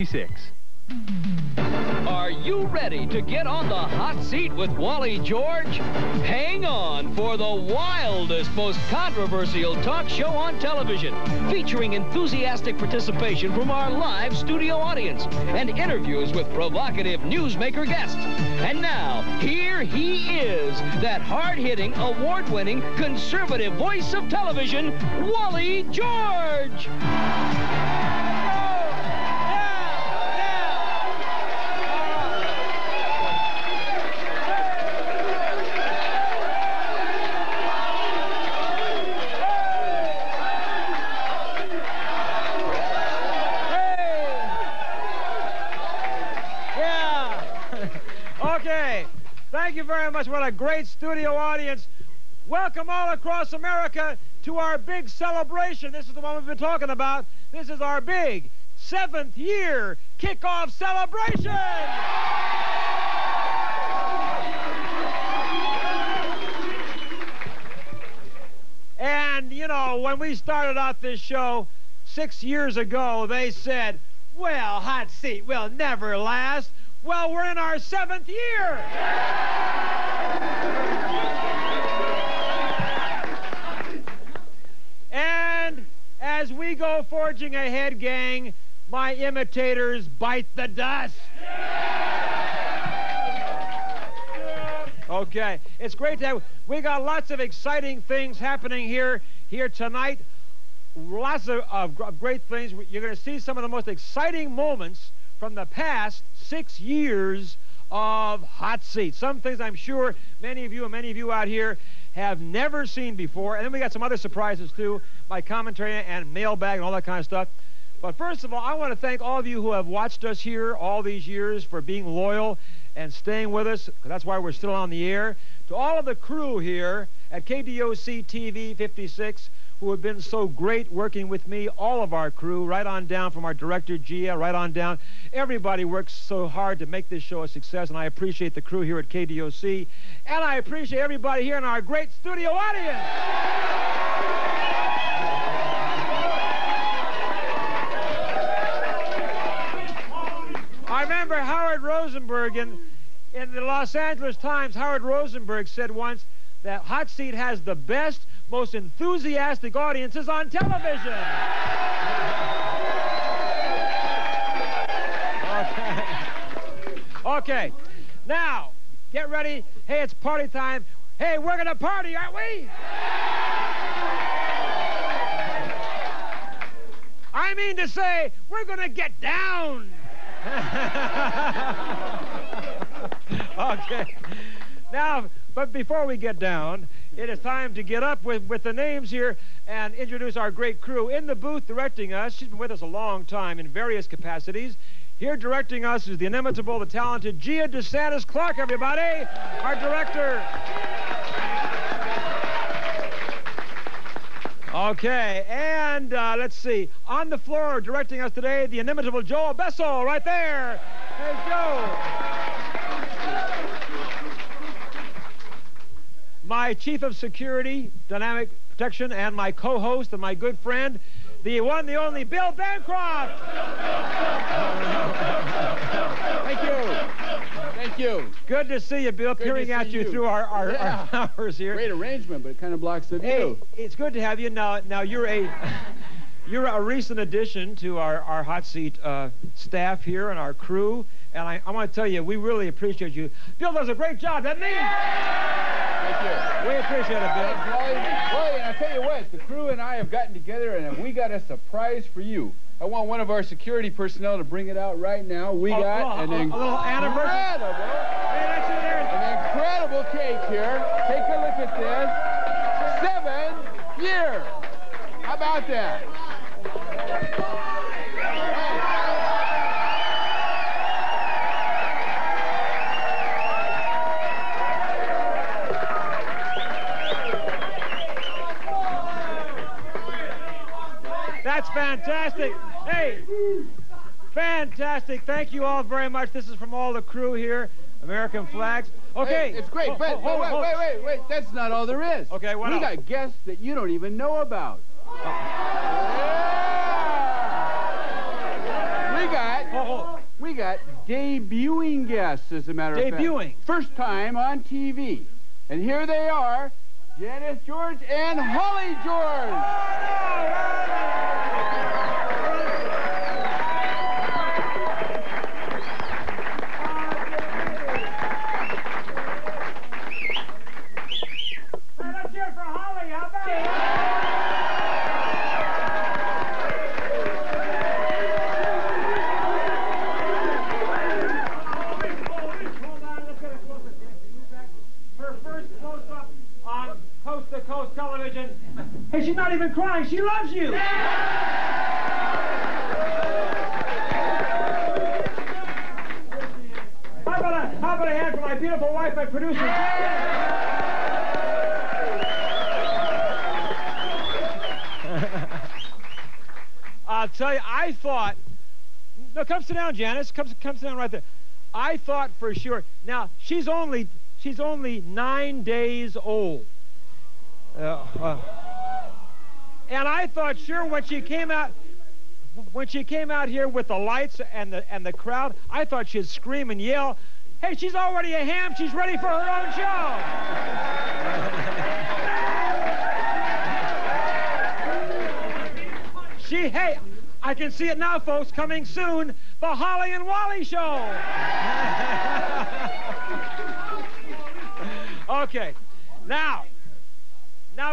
66. Are you ready to get on the hot seat with Wally George? Hang on for the wildest, most controversial talk show on television, featuring enthusiastic participation from our live studio audience and interviews with provocative newsmaker guests. And now, here he is, that hard-hitting, award-winning, conservative voice of television, Wally George! Okay, thank you very much. What a great studio audience. Welcome all across America to our big celebration. This is the one we've been talking about. This is our big 7th year kickoff celebration. And, you know, when we started out this show 6 years ago, they said, well, hot seat will never last. Well, we're in our 7th year. And as we go forging ahead, gang, my imitators bite the dust. Okay, it's great to have, we got lots of exciting things happening here tonight. Lots of great things. You're going to see some of the most exciting moments from the past 6 years of Hot Seat. Some things I'm sure many of you out here have never seen before. And then we got some other surprises too, my commentary and mailbag and all that kind of stuff. But first of all, I want to thank all of you who have watched us here all these years for being loyal and staying with us, because that's why we're still on the air. To all of the crew here at KDOC TV 56, who have been so great working with me, all of our crew, right on down from our director, Gia, right on down. Everybody works so hard to make this show a success, and I appreciate the crew here at KDOC, and I appreciate everybody here in our great studio audience. I remember Howard Rosenberg in the Los Angeles Times. Howard Rosenberg said once that Hot Seat has the best, most enthusiastic audiences on television. Okay. Now, get ready. Hey, it's party time. Hey, we're going to party, aren't we? I mean to say, we're going to get down. Okay. Now, but before we get down, it is time to get up with the names here and introduce our great crew. In the booth directing us, she's been with us a long time in various capacities. Here directing us is the inimitable, the talented Gia DeSantis Clark, everybody, our director. Okay, and let's see. On the floor directing us today, the inimitable Joe Bessel, right there. Hey, Joe. My chief of security, dynamic protection, and my co-host and my good friend, the one, the only Bill Bancroft. Thank you. Thank you. Good to see you, Bill. Peering at you through our hours here. Great arrangement, but it kind of blocks the view. Hey, it's good to have you. Now you're a recent addition to our Hot Seat staff here and our crew. And I want to tell you, we really appreciate you. Bill does a great job, doesn't he? Thank you. We appreciate it, Bill. Wally, and I tell you what, the crew and I have gotten together, and we got a surprise for you. I want one of our security personnel to bring it out right now. We got a little anniversary. An incredible cake here. Take a look at this. 7 years. How about that? That's fantastic. Hey, fantastic. Thank you all very much. This is from all the crew here. American flags. Okay. Hey, it's great, but wait. That's not all there is. Okay, what else? We got guests that you don't even know about. Yeah. We got We got debuting guests, as a matter of fact. Debuting. First time on TV. And here they are, Janice George and Holly George. Let's hear it for Holly. How about it? Her first close-up on coast-to-coast television. Hey, she's not even crying. She loves you. How about a hand for my beautiful wife and producer, I'll tell you, I thought... No, come sit down, Janice. Come sit down right there. I thought for sure... Now, she's only 9 days old. And I thought sure when she came out here with the lights and the crowd, I thought she'd scream and yell, "Hey, she's already a ham. She's ready for her own show." Hey, I can see it now, folks. Coming soon, the Holly and Wally Show. Okay, now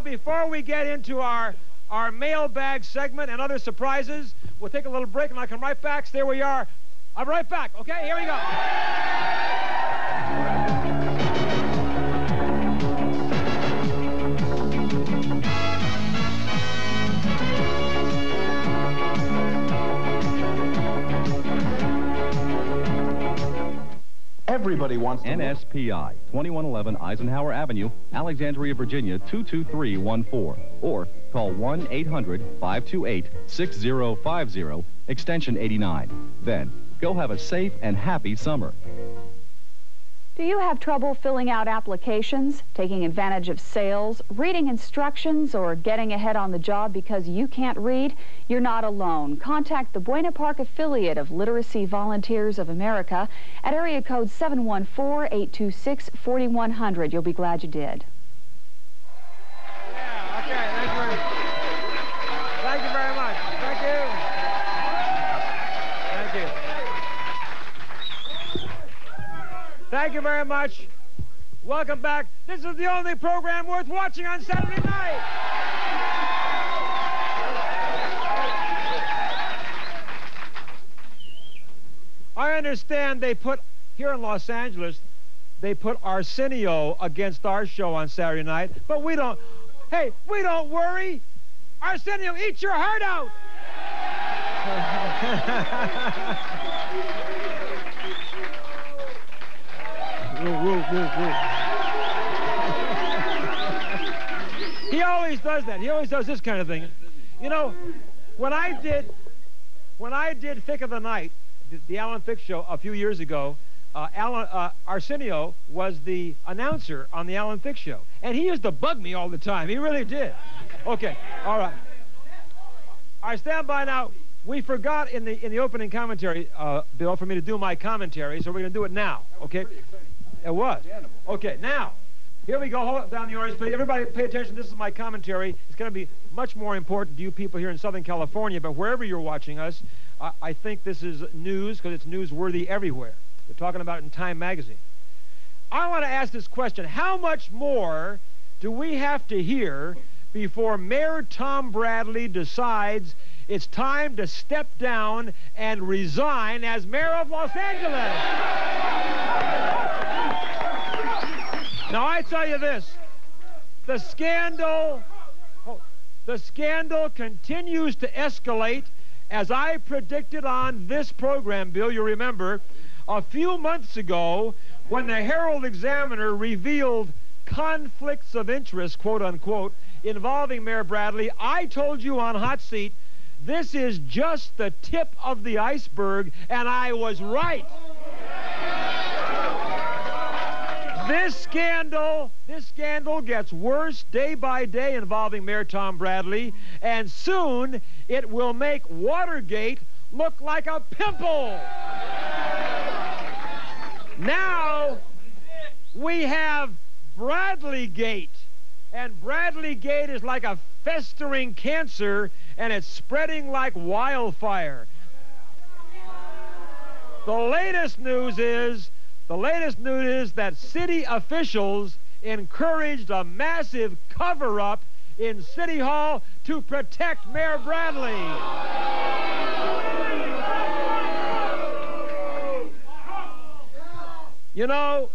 before we get into our mailbag segment and other surprises, we'll take a little break and I'll come right back. Stay where you are. I'm right back, okay? Here we go. Everybody wants to NSPI, 2111 Eisenhower Avenue, Alexandria, Virginia, 22314. Or call 1-800-528-6050, extension 89. Then, go have a safe and happy summer. Do you have trouble filling out applications, taking advantage of sales, reading instructions, or getting ahead on the job because you can't read? You're not alone. Contact the Buena Park affiliate of Literacy Volunteers of America at area code 714-826-4100. You'll be glad you did. Yeah, okay, thank you very much. Thank you. Thank you. Thank you very much. Welcome back. This is the only program worth watching on Saturday night. I understand they put, here in Los Angeles, they put Arsenio against our show on Saturday night, but we don't, hey, we don't worry. Arsenio, eat your heart out. He always does that. He always does this kind of thing. You know, when I did Thick of the Night, the Alan Thicke show a few years ago, Arsenio was the announcer on the Alan Thicke show, and he used to bug me all the time. He really did. Okay, all right. All right, stand by now. We forgot in the opening commentary, Bill, for me to do my commentary, so we're going to do it now. Okay. It was. Okay, now, here we go. Hold down the oars, please. Everybody pay attention. This is my commentary. It's going to be much more important to you people here in Southern California, but wherever you're watching us, I think this is news because it's newsworthy everywhere. They're talking about it in Time magazine. I want to ask this question. How much more do we have to hear before Mayor Tom Bradley decides it's time to step down and resign as mayor of Los Angeles? Now, I tell you this, the scandal continues to escalate, as I predicted on this program, Bill, you remember, a few months ago when the Herald-Examiner revealed conflicts of interest, quote unquote, involving Mayor Bradley. I told you on Hot Seat, this is just the tip of the iceberg, and I was right. This scandal gets worse day by day involving Mayor Tom Bradley, and soon it will make Watergate look like a pimple. Now we have Bradley Gate. And Bradley Gate is like a festering cancer, and it's spreading like wildfire. The latest news is that city officials encouraged a massive cover-up in City Hall to protect Mayor Bradley. You know,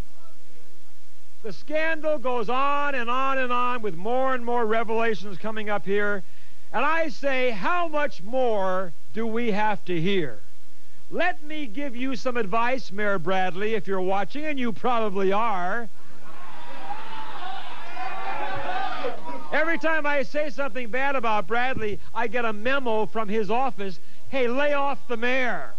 the scandal goes on and on and on with more and more revelations coming up here. And I say, how much more do we have to hear? Let me give you some advice, Mayor Bradley, if you're watching, and you probably are. Every time I say something bad about Bradley, I get a memo from his office, hey, lay off the mayor.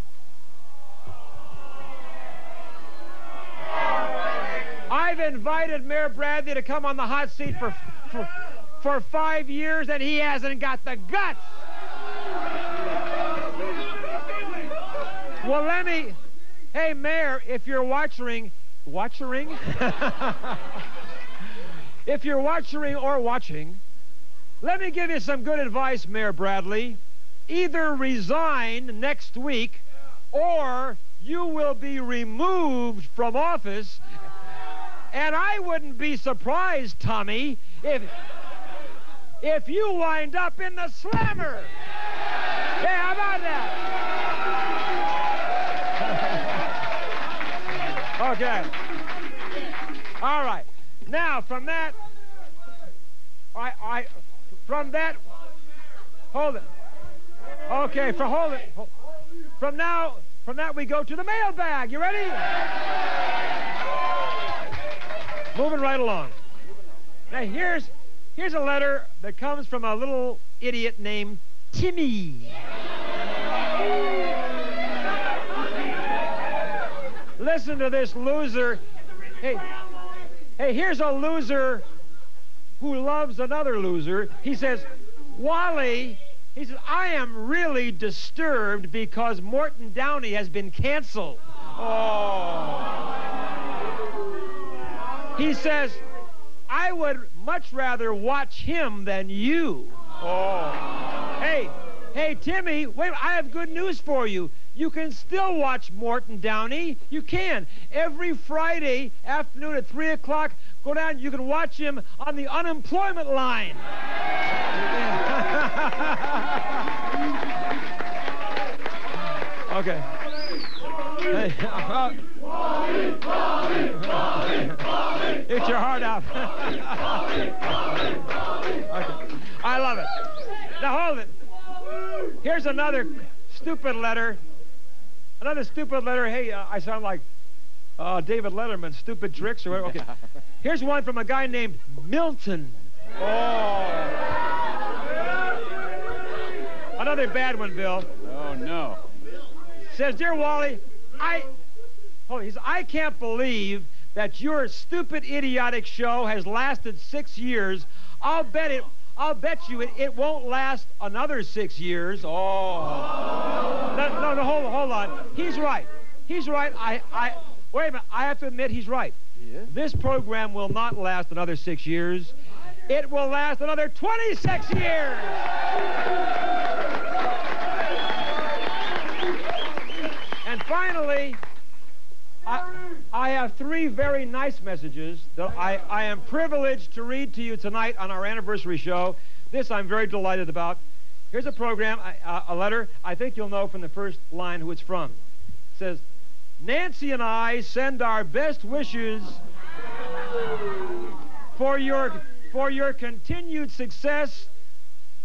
I've invited Mayor Bradley to come on the hot seat for 5 years, and he hasn't got the guts. Well, let me... Hey, Mayor, if you're watching... If you're watching, let me give you some good advice, Mayor Bradley. Either resign next week, or you will be removed from office. And I wouldn't be surprised, Tommy, if you wind up in the slammer. Yeah, how about that? Okay. All right. Now, from that, hold it. Okay, hold it. From that we go to the mailbag. You ready? Moving right along. Now, here's a letter that comes from a little idiot named Timmy. Listen to this loser. Hey, here's a loser who loves another loser. He says, Wally, he says, I am really disturbed because Morton Downey has been canceled. Oh. He says, I would much rather watch him than you. Oh. Hey, Timmy, wait, I have good news for you. You can still watch Morton Downey. You can. Every Friday afternoon at 3 o'clock, go down, you can watch him on the unemployment line. Okay. Hey, Eat your heart out. Okay. I love it. Now hold it. Here's another stupid letter. Another stupid letter. Hey, I sound like David Letterman, stupid tricks or whatever. Okay. Here's one from a guy named Milton. Oh. Another bad one, Bill. Oh, no. Says, Dear Wally, I can't believe that your stupid, idiotic show has lasted 6 years. I'll bet you it won't last another 6 years. Oh. No, hold on. He's right. Wait a minute. I have to admit he's right. Yeah. This program will not last another 6 years. It will last another 26 years. And finally, I have 3 very nice messages that I am privileged to read to you tonight on our anniversary show. This I'm very delighted about. Here's a program, a letter. I think you'll know from the first line who it's from. It says, Nancy and I send our best wishes for your continued success,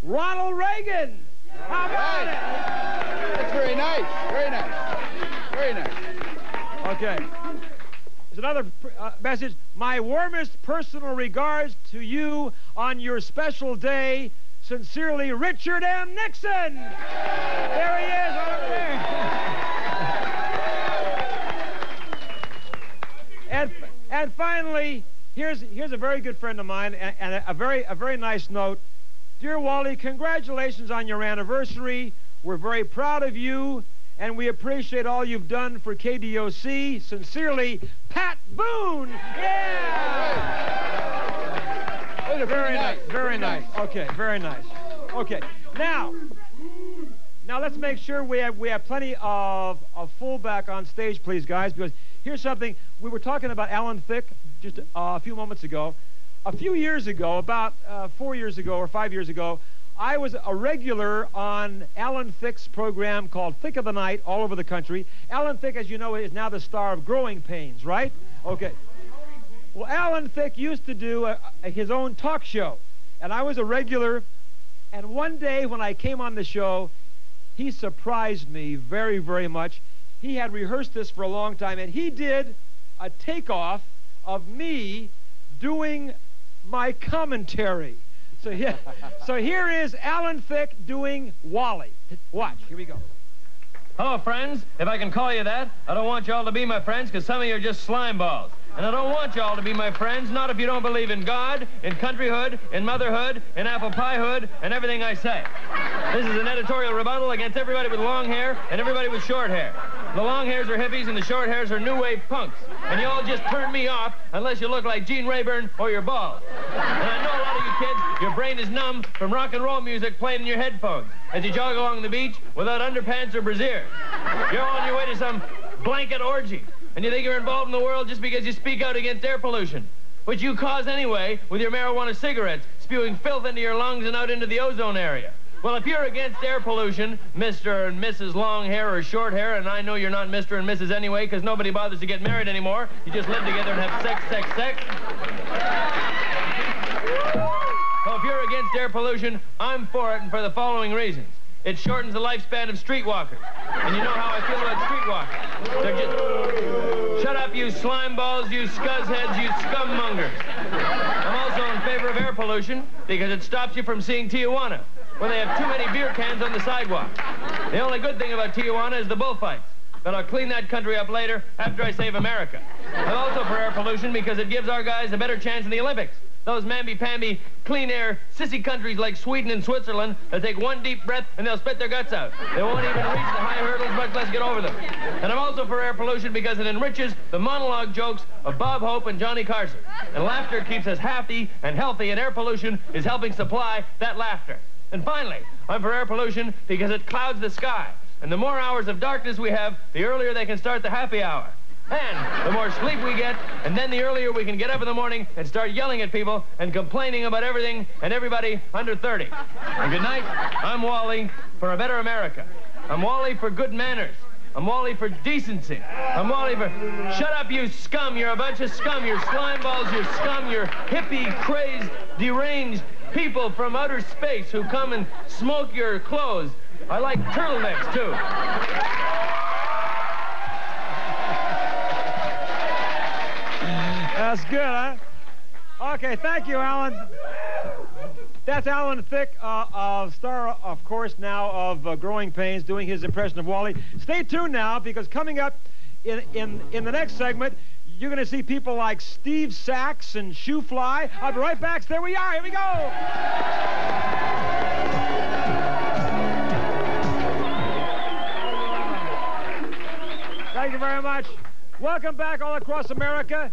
Ronald Reagan. How about it? That's very nice. Very nice. Very nice. Okay. There's another message. My warmest personal regards to you on your special day. Sincerely, Richard M. Nixon. There he is over there. And finally, here's a very good friend of mine and a very nice note. Dear Wally, congratulations on your anniversary. We're very proud of you, and we appreciate all you've done for KDOC. Sincerely, Pat Boone. Yeah! Very nice. Very nice. Okay, very nice. Okay, now let's make sure we have plenty of fullback on stage, please, guys, because here's something. We were talking about Alan Thicke just a few moments ago. A few years ago, about 4 years ago or 5 years ago, I was a regular on Alan Thicke's program called Thicke of the Night all over the country. Alan Thicke, as you know, is now the star of Growing Pains, right? Okay. Well, Alan Thicke used to do his own talk show, and I was a regular. And one day when I came on the show, he surprised me very, very much. He had rehearsed this for a long time, and he did a takeoff of me doing my commentary. So here is Alan Thicke doing Wally. Watch, here we go. Hello, friends. If I can call you that, I don't want you all to be my friends because some of you are just slime balls. And I don't want you all to be my friends, not if you don't believe in God, in countryhood, in motherhood, in apple piehood, and everything I say. This is an editorial rebuttal against everybody with long hair and everybody with short hair. The long hairs are hippies and the short hairs are new wave punks. And you all just turn me off unless you look like Gene Rayburn or you're bald. And I know a lot of you kids, your brain is numb from rock and roll music playing in your headphones as you jog along the beach without underpants or brassiere. You're on your way to some blanket orgy. And you think you're involved in the world just because you speak out against air pollution, which you cause anyway with your marijuana cigarettes, spewing filth into your lungs and out into the ozone area. Well, if you're against air pollution, Mr. and Mrs. Long Hair or Short Hair, and I know you're not Mr. and Mrs. anyway, because nobody bothers to get married anymore. You just live together and have sex. So if you're against air pollution, I'm for it, and for the following reasons. It shortens the lifespan of streetwalkers. And you know how I feel about streetwalkers. They're just... Shut up, you slime balls, you scuzzheads, you scummongers. I'm also in favor of air pollution because it stops you from seeing Tijuana, where they have too many beer cans on the sidewalk. The only good thing about Tijuana is the bullfights. But I'll clean that country up later after I save America. I'm also for air pollution because it gives our guys a better chance in the Olympics. Those mamby-pamby, clean-air, sissy countries like Sweden and Switzerland, they'll take one deep breath and they'll spit their guts out. They won't even reach the high hurdles, much less get over them. And I'm also for air pollution because it enriches the monologue jokes of Bob Hope and Johnny Carson. And laughter keeps us happy and healthy, and air pollution is helping supply that laughter. And finally, I'm for air pollution because it clouds the sky. And the more hours of darkness we have, the earlier they can start the happy hour. And the more sleep we get, and then the earlier we can get up in the morning and start yelling at people and complaining about everything and everybody under 30. And good night. I'm Wally for a better America. I'm Wally for good manners. I'm Wally for decency. I'm Wally for... Shut up, you scum. You're a bunch of scum. You're slime balls. You're scum. You're hippie, crazed, deranged people from outer space who come and smoke your clothes. I like turtlenecks, too. That's good, huh? Okay, thank you, Alan. That's Alan Thicke, star, of course, now of Growing Pains, doing his impression of Wally. Stay tuned now, because coming up in the next segment, you're going to see people like Steve Sachs and Shoe Fly. I'll be right back. There we are. Here we go. Thank you very much. Welcome back all across America.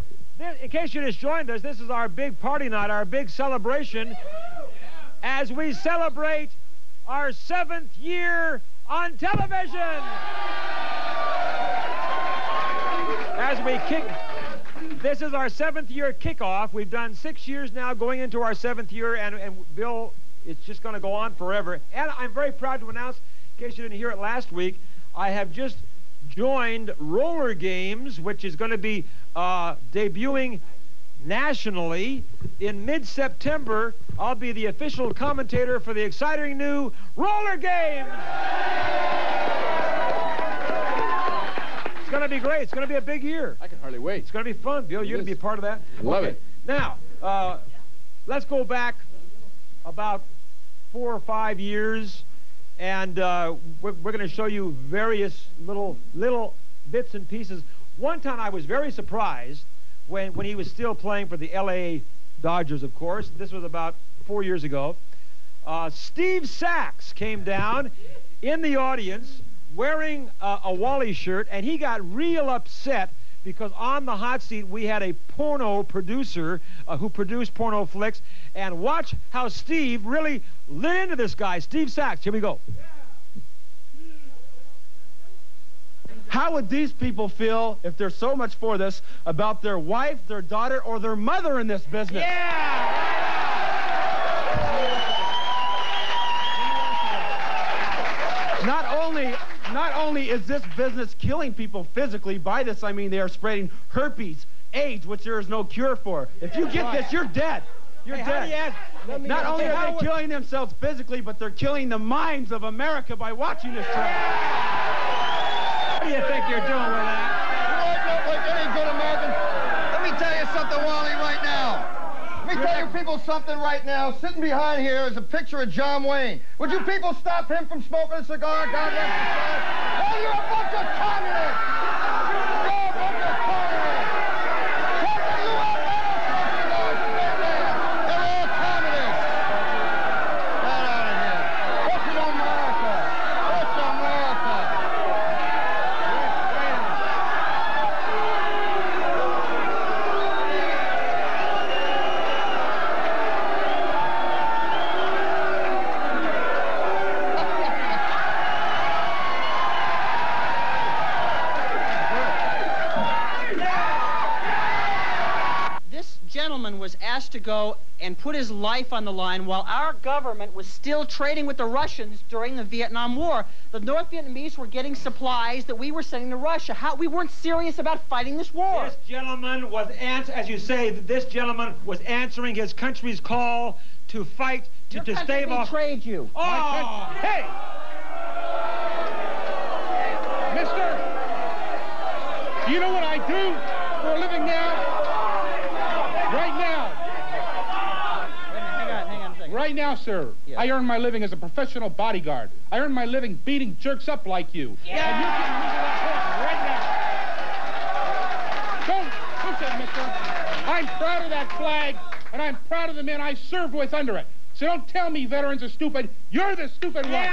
In case you just joined us, this is our big party night, our big celebration, as we celebrate our 7th year on television. As we this is our 7th year kickoff. We've done 6 years now, going into our 7th year, and Bill, it's just going to go on forever. And I'm very proud to announce, in case you didn't hear it last week, I have just joined Roller Games, which is going to be debuting nationally in mid-September. I'll be the official commentator for the exciting new Roller Games. It's going to be great. It's going to be a big year. I can hardly wait. It's going to be fun, Bill. You're going to be a part of that? Love it. Now, let's go back about 4 or 5 years, and we're going to show you various little bits and pieces. One time I was very surprised when he was still playing for the L.A. Dodgers, of course. This was about 4 years ago. Steve Sachs came down. in the audience wearing a Wally shirt, and he got real upset because on the hot seat we had a porno producer who produced porno flicks. And watch how Steve really lit into this guy. Steve Sachs, here we go. How would these people feel if they're so much for this about their wife, their daughter, or their mother in this business? Yeah! Not only is this business killing people physically, by this I mean they are spreading herpes, AIDS, which there is no cure for. If you get this, you're dead. You're dead. Not only are they killing themselves physically, but they're killing the minds of America by watching this show. What do you think you're doing with that? You look like any good American. Let me tell you something, Wally, right now. Let me tell you people something right now. Sitting behind here is a picture of John Wayne. Would you people stop him from smoking a cigar? God rest his soul. Oh, you're a bunch of communists! You're a bunch of communists! What do you want cigars to be there? They're all communists! Get out of here. This is America. This is America. Gentleman was asked to go and put his life on the line while our government was still trading with the Russians during the Vietnam War. The North Vietnamese were getting supplies that we were sending to Russia. We weren't serious about fighting this war. This gentleman was, as you say, this gentleman was answering his country's call to fight, to stave off. Betrayed you. Oh, hey! Mister, do you know what I do for a living now? Right now. Hang on a second. Right now, sir. Yes. I earn my living as a professional bodyguard. I earn my living beating jerks up like you. Yeah. And you're getting rid of that horse right now. Don't push it, mister. I'm proud of that flag, and I'm proud of the men I served with under it. So don't tell me veterans are stupid. You're the stupid one.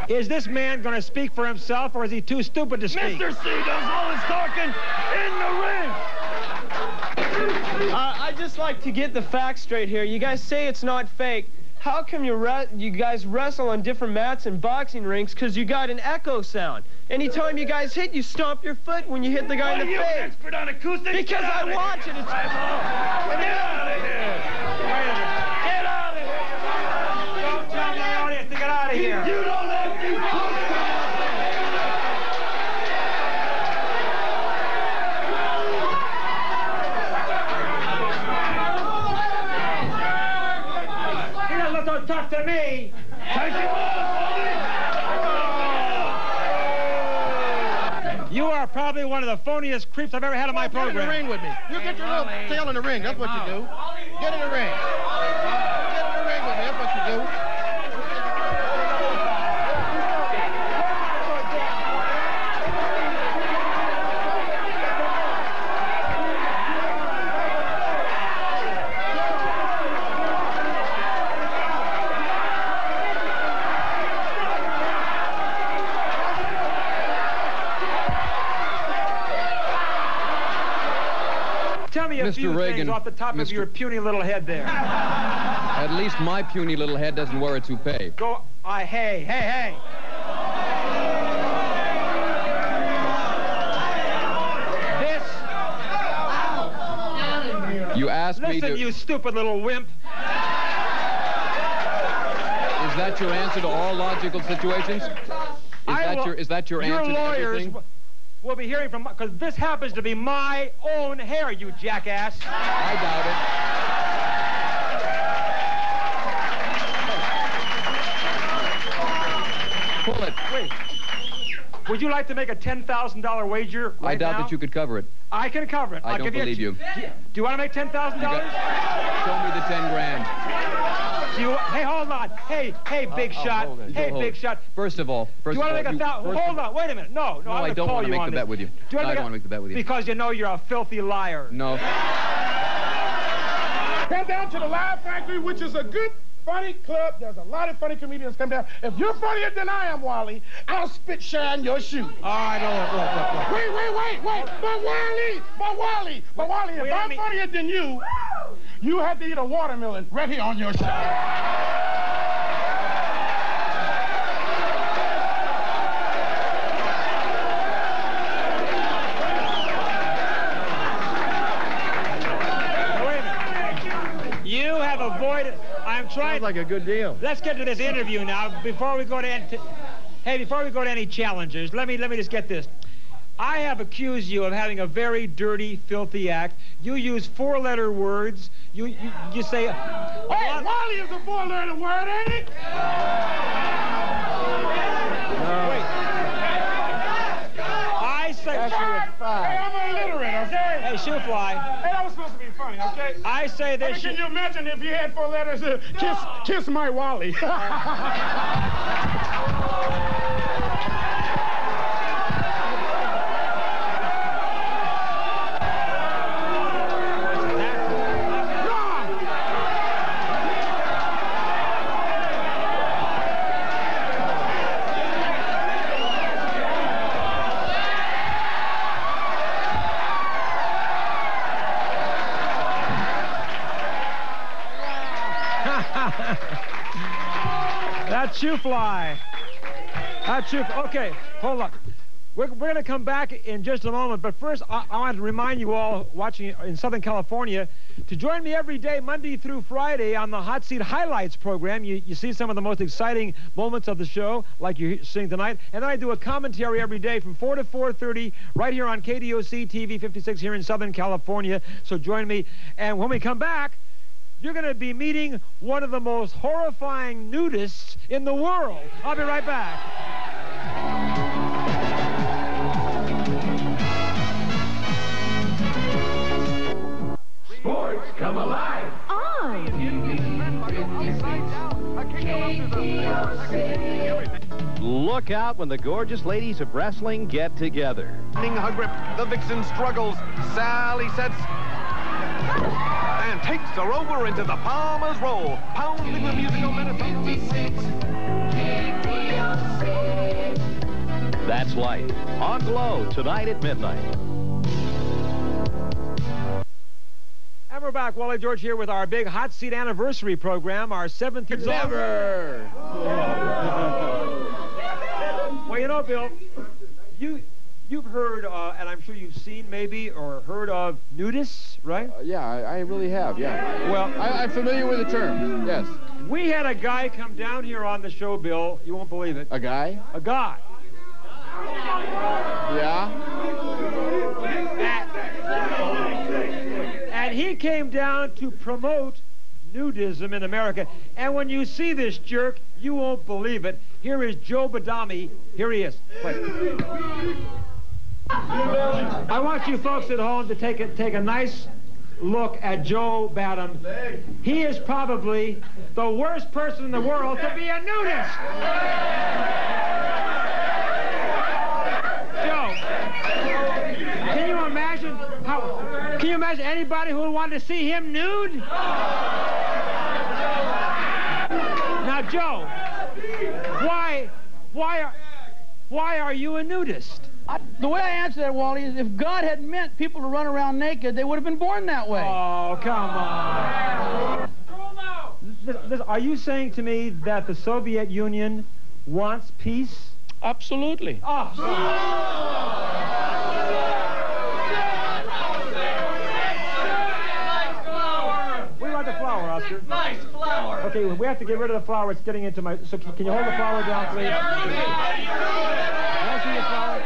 Is this man going to speak for himself, or is he too stupid to speak? Mr. C does all his talking in the ring. I'd just like to get the facts straight here. You guys say it's not fake. How come you guys wrestle on different mats and boxing rinks? Because you got an echo sound. Anytime you guys hit, you stomp your foot when you hit the guy in the face. Are you an expert on acoustics? Because I watch it. It's... Get out of here. Get out of here. Don't tell the audience to get out of here. You don't have to. Don't talk to me. Thank you. You are probably one of the phoniest creeps I've ever had on my program. Get in the ring with me. You get your little tail in the ring. That's what you do. Get in the ring. Get in the ring with me. That's what you do. Tell me a few things off the top of your puny little head there. At least my puny little head doesn't wear a toupee. Go, hey. You asked me to... Listen, you stupid little wimp. Is that your answer to all logical situations? Is that your answer to everything? We'll be hearing from, because this happens to be my own hair, you jackass. I doubt it. Pull it. Wait. Would you like to make a $10,000 wager right I doubt now? that you could cover it. I can cover it. I don't believe you. Do you want to make $10,000? Show me the 10 grand. Hey, hold on. Hey, big shot. Hey, big shot. First of all, do you want to make $1,000? Hold on. Wait a minute. No, I don't want to make the bet with you. I don't want to make the bet with you. Because you know you're a filthy liar. No. Come down to the Live Factory, which is a good, funny club. There's a lot of funny comedians come down. If you're funnier than I am, Wally, I'll spit shine your shoe. All right, look. Wait. But Wally, if I'm funnier than you, you have to eat a watermelon right here on your show. I'm trying. Sounds like a good deal. Let's get to this interview now. Before we go to any challengers, let me just get this. I have accused you of having a very dirty, filthy act. You use 4-letter words. You say. Hey, Wally is a 4-letter word, ain't it? No. Wait. I say. Hey, I'm illiterate, okay? Hey, shoe fly. Hey, that was supposed to be funny, okay? I say this. Can you imagine if you had 4 letters? Kiss my Wally. That's shoe fly. Okay, hold up. We're going to come back in just a moment, but first I want to remind you all watching in Southern California to join me every day, Monday through Friday, on the Hot Seat Highlights program. You see some of the most exciting moments of the show, like you're seeing tonight, and then I do a commentary every day from 4 to 4:30 right here on KDOC TV 56 here in Southern California, so join me. And when we come back, you're going to be meeting one of the most horrifying nudists in the world. I'll be right back. Sports come alive. Look out when the gorgeous ladies of wrestling get together. Her grip, the vixen struggles. Sally sets and takes her over into the Palmer's Roll, pounding the musical Minnesota. That's Life on Glow tonight at midnight. And we're back. Wally George here with our big Hot Seat anniversary program, our 7th year. Never! Well, you know, Bill, you've heard, and I'm sure you've seen maybe, or heard of nudists, right? Yeah, I really have, yeah. Well, I'm familiar with the term, yes. We had a guy come down here on the show, Bill. You won't believe it. A guy? A guy. Yeah? And he came down to promote nudism in America. And when you see this jerk, you won't believe it. Here is Joe Badami. Here he is. Play. I want you folks at home to take a nice look at Joe Badam. He is probably the worst person in the world to be a nudist. Joe, can you imagine can you imagine anybody who would want to see him nude? Now, Joe, why are you a nudist? The way I answer that, Wally, is if God had meant people to run around naked, they would have been born that way. Oh, come on. Are you saying to me that the Soviet Union wants peace? Absolutely. Oh. We want the flower, Oscar. Nice flower. Okay, we have to get rid of the flower. It's getting into my... So can you hold the flower down, please? Can I see your flower?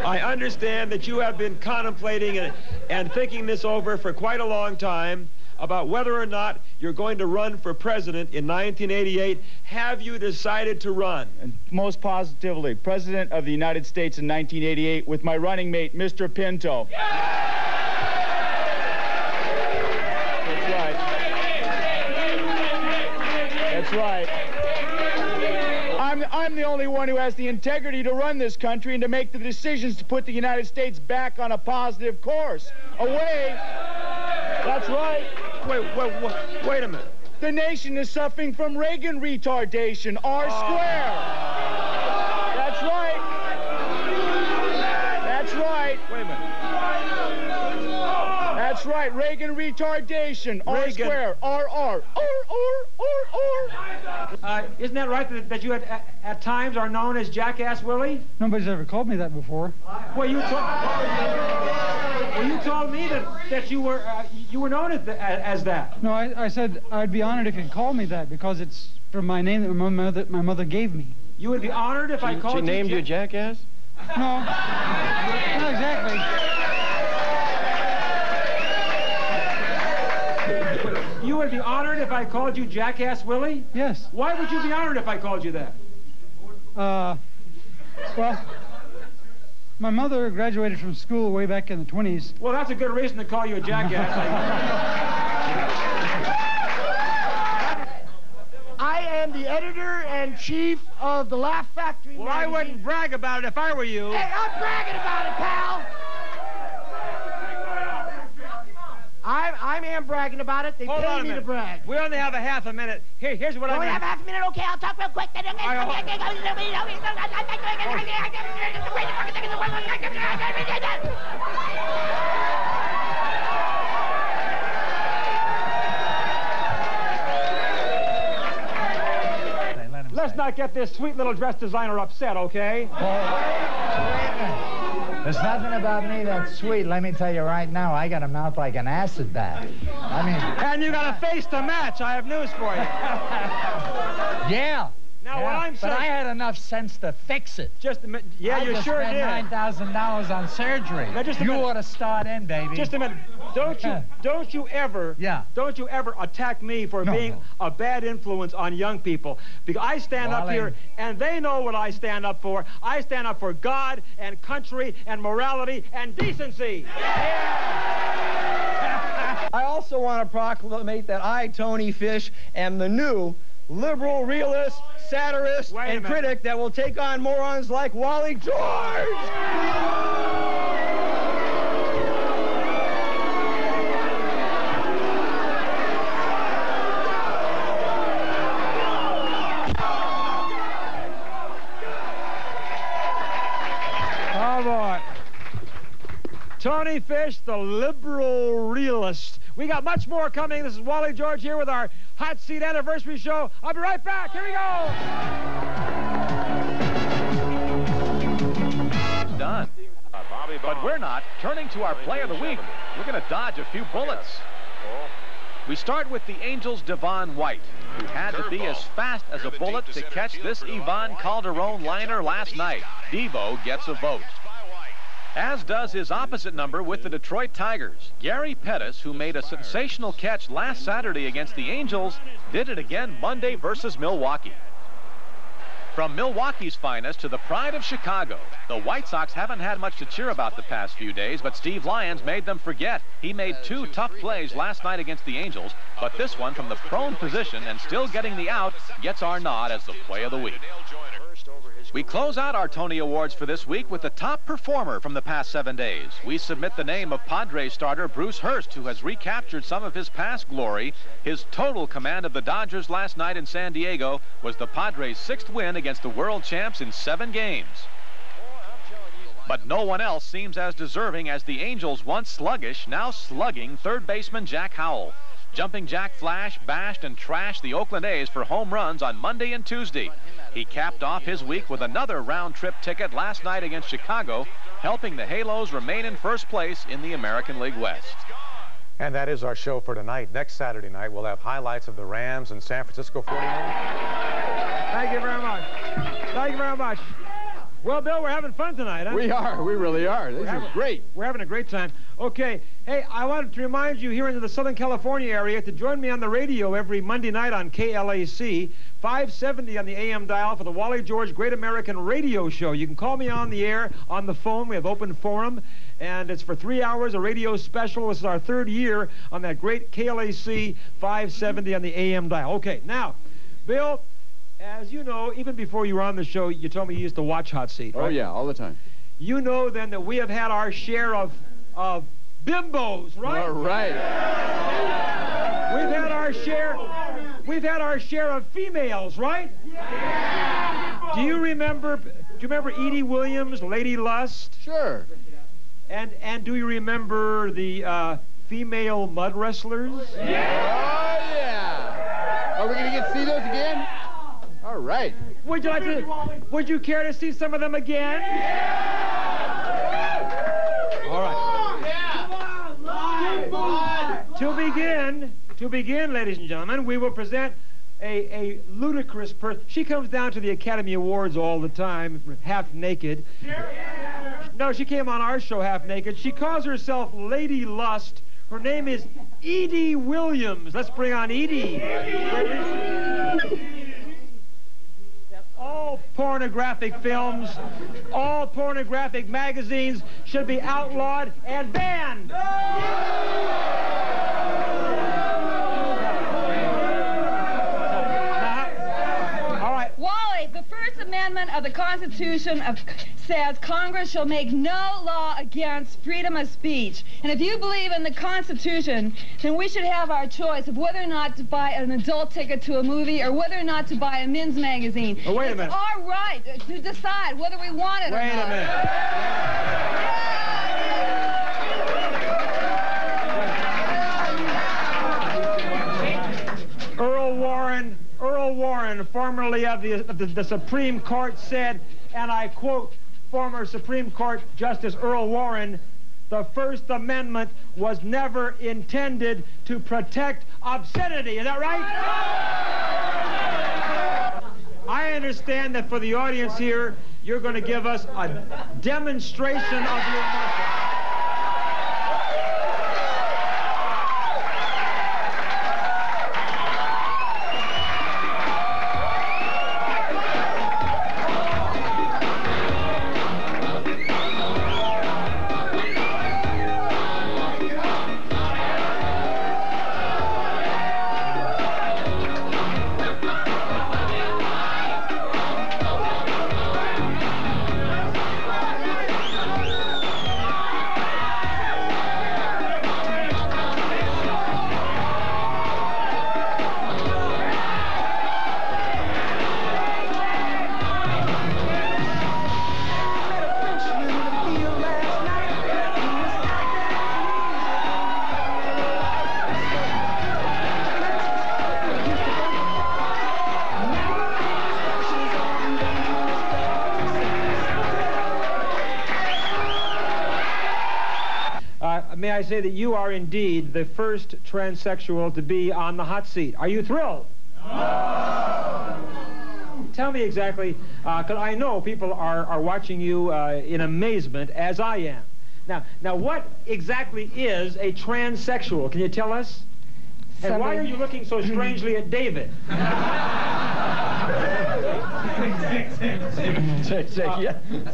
I understand that you have been contemplating and thinking this over for quite a long time about whether or not you're going to run for president in 1988. Have you decided to run? And most positively, President of the United States in 1988 with my running mate, Mr. Pinto. That's right. I'm the only one who has the integrity to run this country and to make the decisions to put the United States back on a positive course. Away. That's right. Wait a minute. The nation is suffering from Reagan retardation, R square. That's right. That's right. Wait a minute. That's right, Reagan retardation, R square, R. Isn't that right that you at times are known as Jackass Willie? Nobody's ever called me that before. Well, you told me that you were known as that. No, I said I'd be honored if you'd call me that because it's from my name that my mother gave me. You would be honored if I called you... She named you Jackass? No, not exactly. You would be honored if I called you Jackass Willie? Yes. Why would you be honored if I called you that? Well, my mother graduated from school way back in the 20s. Well, that's a good reason to call you a jackass. I am the editor-in-chief of the Laugh Factory Well, magazine. I wouldn't brag about it if I were you. Hey, I'm bragging about it, pal. I am bragging about it. They pay me to brag. We only have a half a minute. Here's what I mean. We have half a minute? Okay, I'll talk real quick. Let's not get this sweet little dress designer upset, okay? There's nothing about me that's sweet. Let me tell you right now, I got a mouth like an acid bath. I mean... And you got a face to match. I have news for you. Yeah. Now, what I'm saying... But I had enough sense to fix it. Just a minute. Yeah, you sure did. I just spent $9,000 on surgery. Now, just a minute. You ought to start in, baby. Just a minute. Don't you ever attack me for being a bad influence on young people. Because I stand up here, and they know what I stand up for. I stand up for God and country and morality and decency. Yeah. I also want to proclamate that I, Tony Fish, am the new liberal realist, satirist, and critic that will take on morons like Wally George. Tony Fish, the liberal realist. We got much more coming. This is Wally George here with our Hot Seat Anniversary Show. I'll be right back. Here we go. Done. But we're not. Turning to our play of the week, we're going to dodge a few bullets. We start with the Angels' Devon White, who had to be as fast as a bullet to catch this Ivan Calderon liner last night. Devo gets a vote. As does his opposite number with the Detroit Tigers. Gary Pettis, who made a sensational catch last Saturday against the Angels, did it again Monday versus Milwaukee. From Milwaukee's finest to the pride of Chicago, the White Sox haven't had much to cheer about the past few days, but Steve Lyons made them forget. He made 2 tough plays last night against the Angels, but this one from the prone position and still getting the out gets our nod as the play of the week. We close out our Tony Awards for this week with the top performer from the past 7 days. We submit the name of Padres starter Bruce Hurst, who has recaptured some of his past glory. His total command of the Dodgers last night in San Diego was the Padres' 6th win against the world champs in 7 games. But no one else seems as deserving as the Angels' once sluggish, now slugging third baseman Jack Howell. Jumping Jack Flash, bashed, and trashed the Oakland A's for home runs on Monday and Tuesday. He capped off his week with another round-trip ticket last night against Chicago, helping the Halos remain in first place in the American League West. And that is our show for tonight. Next Saturday night, we'll have highlights of the Rams and San Francisco 49ers. Thank you very much. Thank you very much. Well, Bill, we're having fun tonight, huh? We are. We really are. This is great. We're having a great time. Okay. Hey, I wanted to remind you here in the Southern California area to join me on the radio every Monday night on KLAC, 570 on the AM dial for the Wally George Great American Radio Show. You can call me on the air, on the phone. We have open forum, and it's for 3 hours, a radio special. This is our 3rd year on that great KLAC 570 on the AM dial. Okay, now, Bill, As you know, even before you were on the show, you told me you used to watch Hot Seat, right? Oh, yeah, all the time. You know, then, that we have had our share of bimbos, right? All right. We've had our share of females, right? Yeah. Do you remember Edie Williams, Lady Lust? Sure. And do you remember the female mud wrestlers? Yeah. Oh, yeah. Are we going to get to see those again? All right. Would you care to see some of them again? All right. To begin, ladies and gentlemen, we will present a ludicrous person. She comes down to the Academy Awards all the time, half naked. No, she came on our show half naked. She calls herself Lady Lust. Her name is Edie Williams. Let's bring on Edie. All pornographic films, all pornographic magazines should be outlawed and banned. Wally, the First Amendment of the Constitution says Congress shall make no law against freedom of speech. And if you believe in the Constitution, then we should have our choice of whether or not to buy an adult ticket to a movie or whether or not to buy a men's magazine. Oh, wait a minute. It's our right to decide whether we want it or not. Wait a minute. Earl Warren, formerly of the Supreme Court, said, and I quote former Supreme Court Justice Earl Warren, "The First Amendment was never intended to protect obscenity." Is that right? I understand that for the audience here, you're going to give us a demonstration of your muscle. May I say that you are indeed the first transsexual to be on the hot seat. Are you thrilled? No! Tell me exactly, because I know people are watching you in amazement, as I am. Now, what exactly is a transsexual? Can you tell us? And why are you looking so strangely at David?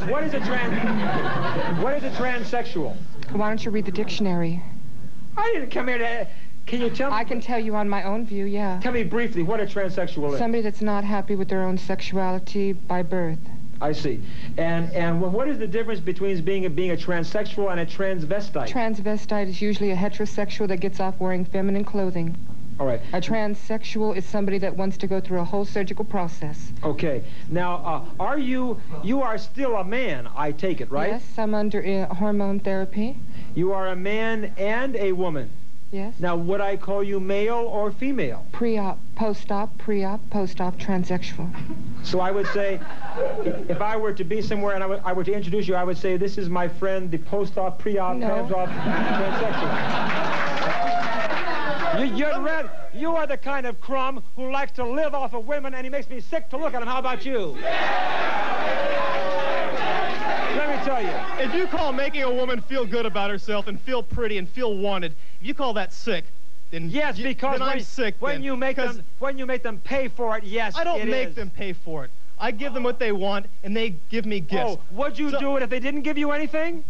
What is a transsexual? Why don't you read the dictionary? I didn't come here to... Can you tell me? I can tell you on my own view, yeah. Tell me briefly what a transsexual is. Somebody that's not happy with their own sexuality by birth. I see. And what is the difference between being a transsexual and a transvestite? Transvestite is usually a heterosexual that gets off wearing feminine clothing. All right. A transsexual is somebody that wants to go through a whole surgical process. Okay. Now, you are still a man, I take it, right? Yes, I'm under hormone therapy. You are a man and a woman? Yes. Now, would I call you male or female? Pre-op, post-op, post-op, transsexual. So I would say, if I were to be somewhere and I were to introduce you, I would say, this is my friend, the post-op, pre-op, trans-op, transsexual. You are the kind of crumb who likes to live off of women, and he makes me sick to look at him. How about you? Let me tell you. If you call making a woman feel good about herself and feel pretty and feel wanted, if you call that sick, then yes, because then I'm sick. When you make them pay for it, yes, I don't make them pay for it. I give them what they want, and they give me gifts. Oh, would you do it if they didn't give you anything?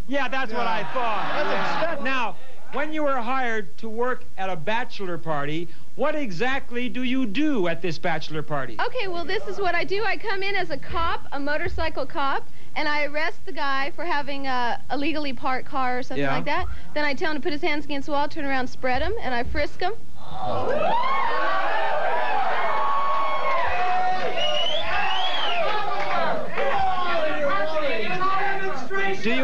Yeah, that's what I thought. Now, when you were hired to work at a bachelor party, What exactly do you do at this bachelor party? Okay, well, this is what I do. I come in as a cop, a motorcycle cop, and I arrest the guy for having a illegally parked car or something like that. Then I tell him to put his hands against the wall, turn around, spread him, and I frisk him. Do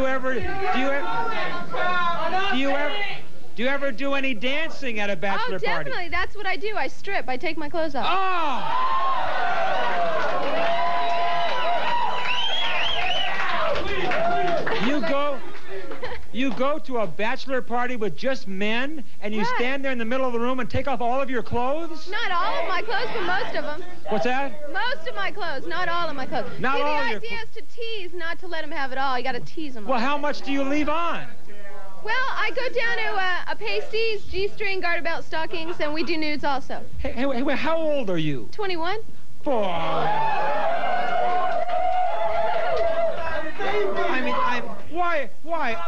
you ever do any dancing at a bachelor party? Oh, definitely. That's what I do. I strip. I take my clothes off. You go to a bachelor party with just men, and you stand there in the middle of the room and take off all of your clothes? Not all of my clothes, but most of them. What's that? Most of my clothes, not all of my clothes. Not all of your the idea is to tease, not to let them have it all. You got to tease them. Well, how much do you leave on? Well, I go down to a pasties, G-string, garter belt, stockings, and we do nudes also. Hey, how old are you? 21. Why?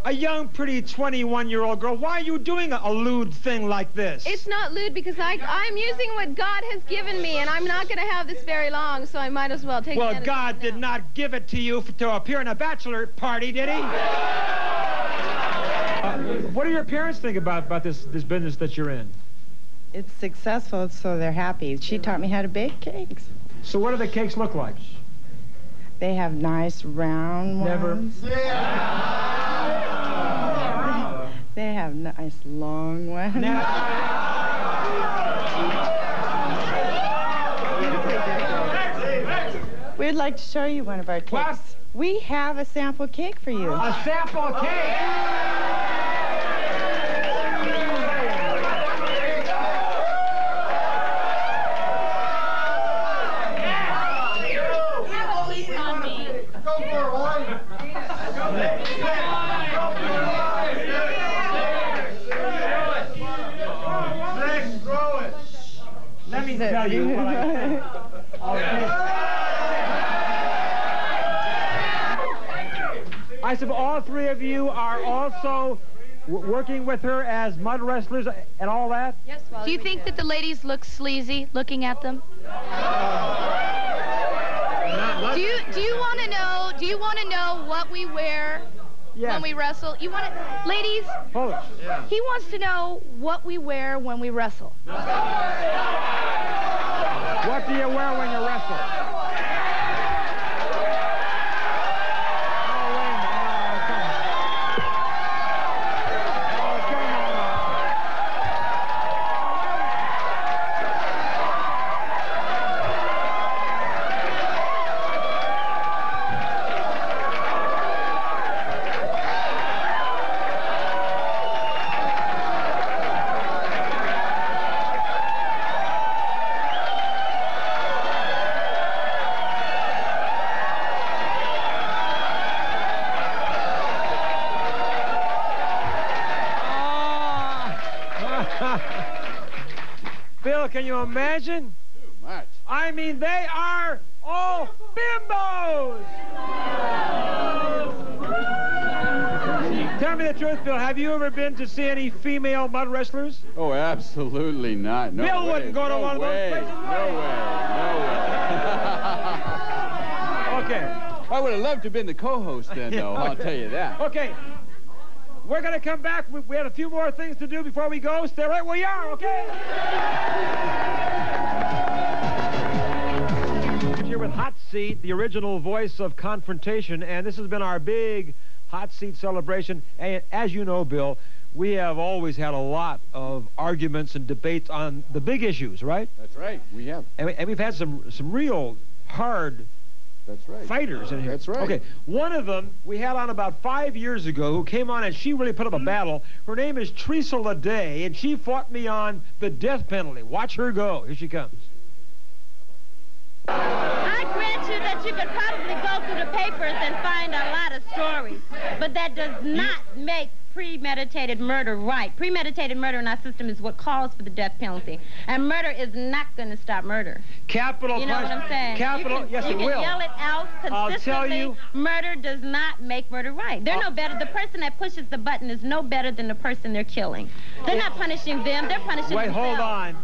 A young, pretty 21-year-old girl, why are you doing a lewd thing like this? It's not lewd because I'm using what God has given me, and I'm not going to have this very long, so I might as well take advantage of it. Well, God did not give it to you to appear in a bachelor party, did he? What do your parents think about this business that you're in? It's successful, so they're happy. She taught me how to bake cakes. So what do the cakes look like? They have nice round ones. They have nice long ones. We'd like to show you one of our cakes. What? We have a sample cake for you. A sample cake? Let me tell you what I think. I suppose all three of you are also working with her as mud wrestlers and all that? Yes, Wally. Do you think that the ladies look sleazy looking at them? Do you want to know? Do you want to know what we wear when we wrestle? You want to, ladies? Hold it. Yeah. He wants to know what we wear when we wrestle. What do you wear when you wrestle? Bill, can you imagine? Too much. I mean, they are all bimbos! Tell me the truth, Bill. Have you ever been to see any female mud wrestlers? Oh, absolutely not. No Bill way. wouldn't go to one of those places. No way. Okay. I would have loved to have been the co-host then, though. I'll tell you that. Okay. We're going to come back. We have a few more things to do before we go. Stay right where you are, okay? Here with Hot Seat, the original voice of confrontation, and this has been our big Hot Seat celebration. And as you know, Bill, we have always had a lot of arguments and debates on the big issues, right? That's right. We have. And we've had some real hard fighters in here. That's right. Okay, one of them we had on about 5 years ago who came on and she really put up a battle. Her name is Teresa Leday, and she fought me on the death penalty. Watch her go. Here she comes. I grant you that you could probably go through the papers and find a lot of stories, but that does not make premeditated murder right. Premeditated murder in our system is what calls for the death penalty. And murder is not going to stop murder. Capital You know what I'm saying? Capital, yes, it will. You can yell it out consistently. I'll tell you. Murder does not make murder right. They're no better. The person that pushes the button is no better than the person they're killing. They're not punishing them. They're punishing themselves. Wait, hold on.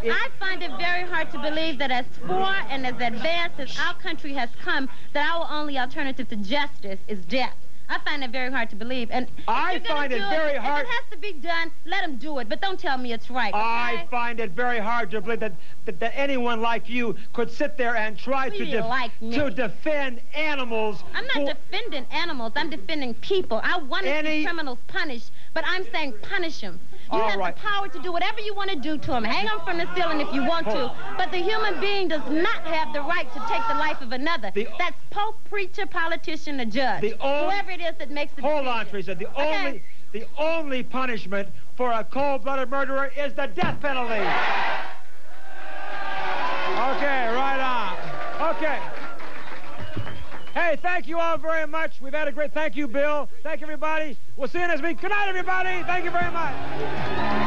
I find it very hard to believe that as far and as advanced as our country has come, that our only alternative to justice is death. I find it very hard to believe. And I find it very hard. If it has to be done, let them do it. But don't tell me it's right. Okay? I find it very hard to believe that anyone like you could sit there and try to defend animals. I'm not defending animals. I'm defending people. I want to see criminals punished, but I'm saying punish them. You have the power to do whatever you want to do to them. Hang them from the ceiling if you want to. But the human being does not have the right to take the life of another. That's pope, preacher, politician, or judge. Whoever it is that makes the decision. Hold on, Teresa. The only punishment for a cold-blooded murderer is the death penalty. Okay, right on. Okay. Hey, thank you all very much. We've had a great... Thank you, Bill. Thank you, everybody. We'll see you next week. Good night, everybody. Thank you very much.